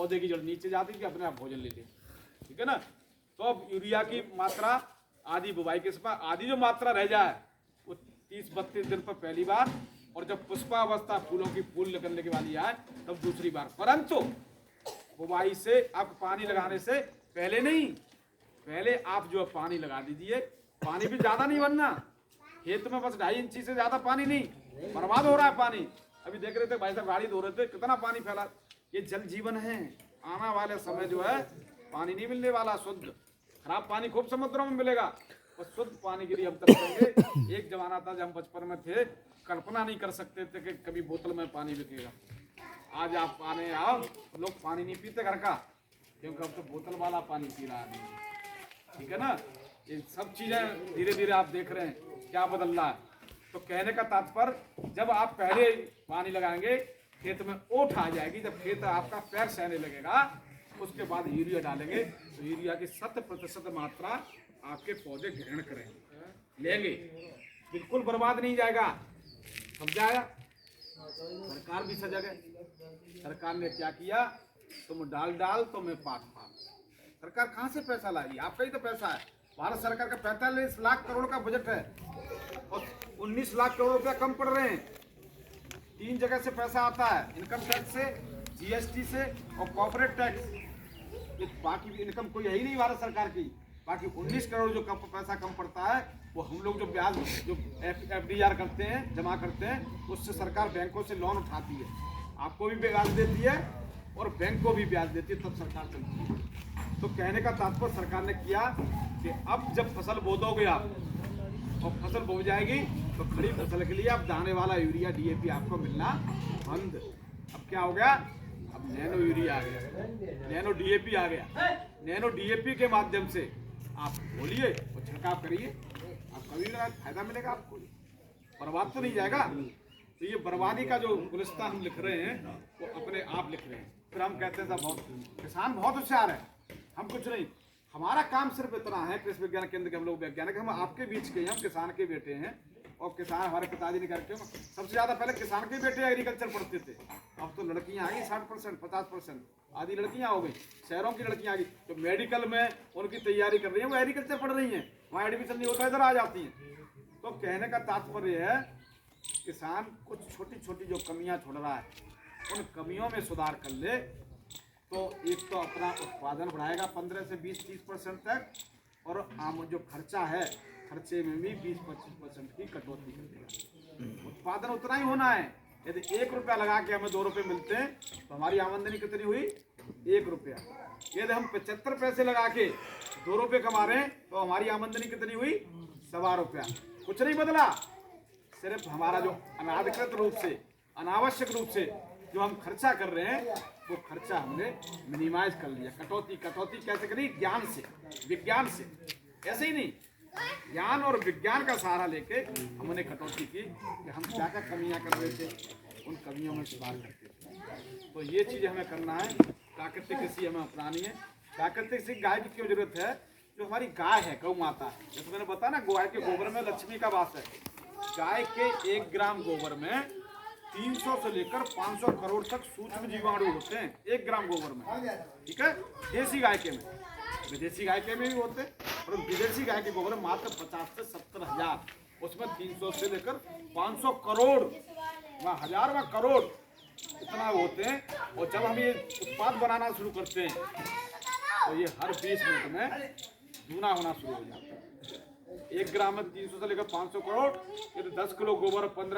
पौधे की जड़ नीचे जाती है कि अपने आप भोजन लेते हैं, ठीक है ना। तो अब यूरिया की मात्रा आधी बुवाई के समय, आधी जो मात्रा रह जाए वो 30-32 दिन पर पहली बार, और जब पुष्पावस्था फूलों की फूल निकलने की वाली आए तब दूसरी बार। परंतु बुवाई से अब पानी लगाने से पहले नहीं, पहले आप जो पानी लगा दीजिए। पानी भी ज्यादा नहीं बनना, खेत में बस 2.5 इंची से ज्यादा पानी नहीं, बर्बाद हो रहा है पानी। अभी देख रहे थे भाई साहब गाड़ी धो रहे थे, कितना पानी फैला। ये जल जीवन है, आने वाले समय जो है पानी नहीं मिलने वाला शुद्ध। खराब पानी खूब समुद्रों में मिलेगा, और शुद्ध पानी के लिए हम करेंगे। एक जमाना था जब हम बचपन में थे, कल्पना नहीं कर सकते थे कि कभी बोतल में पानी बिकेगा। आज आप पानी आओ, लोग पानी नहीं पीते घर का, क्योंकि अब तो बोतल वाला पानी पी रहा है, ठीक है ना। ये सब चीजें धीरे धीरे आप देख रहे हैं क्या बदल रहा है। तो कहने का तात्पर्य, जब आप पहले पानी लगाएंगे खेत में ओट आ जाएगी, जब खेत आपका पैर सहने लगेगा उसके बाद यूरिया डालेंगे, तो यूरिया की 100% मात्रा आपके पौधे ग्रहण करेंगे, लेंगे, बिल्कुल बर्बाद नहीं जाएगा। समझाया? सरकार भी सजग है। सरकार ने क्या किया, तुम डाल तो मैं पात। सरकार कहाँ से पैसा लाएगी, आपका ही तो पैसा है। भारत सरकार का 45 लाख करोड़ का बजट है और 19 लाख करोड़ रुपया कम पड़ रहे हैं। 3 जगह से पैसा आता है, इनकम टैक्स से, जीएसटी से और कॉर्पोरेट टैक्स। ये बाकी इनकम कोई है ही नहीं भारत सरकार की। बाकी 19 करोड़ जो पैसा कम पड़ता है वो हम लोग जो ब्याज जो FDR करते हैं, जमा करते हैं, उससे सरकार बैंकों से लोन उठाती है। आपको भी ब्याज देती है और बैंक को भी ब्याज देती है, तब सरकार चलती है। तो कहने का तात्पर्य सरकार ने किया कि अब जब फसल बो दोगे आप और फसल बो जाएगी तो खड़ी फसल के लिए अब दाने वाला यूरिया DAP आपको मिलना बंद। अब क्या हो गया, अब नैनो यूरिया आ गया, नैनो DAP आ गया। नैनो DAP के माध्यम से आप बोलिए और छिड़काव करिए, आप कभी भी फायदा मिलेगा आपको, बर्बाद तो नहीं जाएगा। तो ये बर्बादी का जो गुलिस्तान हम लिख रहे हैं वो अपने आप लिख रहे हैं। फिर हम कहते हैं बहुत किसान बहुत होशियार है, हम कुछ नहीं, हमारा काम सिर्फ इतना है, कृषि विज्ञान केंद्र के हम लोग वैज्ञानिक, हम आपके बीच के, हम किसान के बेटे हैं। और किसान हमारे पिताजी ने करके सबसे ज्यादा पहले किसान के बेटे एग्रीकल्चर पढ़ते थे। अब तो लड़कियां आ गई 60%, 50%, आधी लड़कियां हो गई, शहरों की लड़कियां आ गई। जो मेडिकल में उनकी तैयारी कर रही है वो एग्रीकल्चर पढ़ रही हैं, वहाँ एडमिशन नहीं होता, इधर आ जाती हैं। तो कहने का तात्पर्य है, किसान कुछ छोटी छोटी जो कमियां छोड़ रहा है, उन कमियों में सुधार कर ले तो एक तो अपना उत्पादन बढ़ाएगा 15 से 20-30% तक, और आम जो खर्चा है खर्चे में भी 20-25% की कटौती कर देगा। उत्पादन उतना ही होना है। यदि 1 रुपया लगा के हमें 2 रुपये मिलते हैं तो हमारी आमदनी कितनी हुई, 1 रुपया। यदि हम 75 पैसे लगा के 2 रुपये कमा रहे हैं तो हमारी आमदनी कितनी हुई, 1.25 रुपया। कुछ नहीं बदला, सिर्फ हमारा जो अनाधिकृत रूप से, अनावश्यक रूप से जो हम खर्चा कर रहे हैं वो खर्चा हमने मिनिमाइज कर लिया। कटौती कैसे करी, ज्ञान से, विज्ञान से, ऐसे ही नहीं, ज्ञान और विज्ञान का सहारा लेके हमने कटौती की कि हम क्या क्या कमियां कर रहे थे, उन कमियों में सुधार करते थे। तो ये चीज़ हमें करना है, प्राकृतिक कृषि हमें अपनानी है। प्राकृतिक कृषि गाय की क्यों जरूरत है, जो हमारी गाय है, गौ माता है, जैसे मैंने बताया ना, गाय के गोबर में लक्ष्मी का वास है। गाय के 1 ग्राम गोबर में 300 से लेकर 500 करोड़ तक सूक्ष्म जीवाणु होते हैं 1 ग्राम गोबर में, ठीक है। देसी गाय के में, विदेशी गाय के में भी होते हैं, और विदेशी गाय के गोबर में मात्र 50 से 70 हजार, उसमें 300 से लेकर 500 करोड़, वह हजार व करोड़ इतना होते हैं। और जब हम ये उत्पाद बनाना शुरू करते हैं तो ये हर 20 मिनट में दूना होना शुरू हो जाता है। 1 ग्राम में 300 से लेकर 500 करोड़, यदि 10 किलो गोबर 15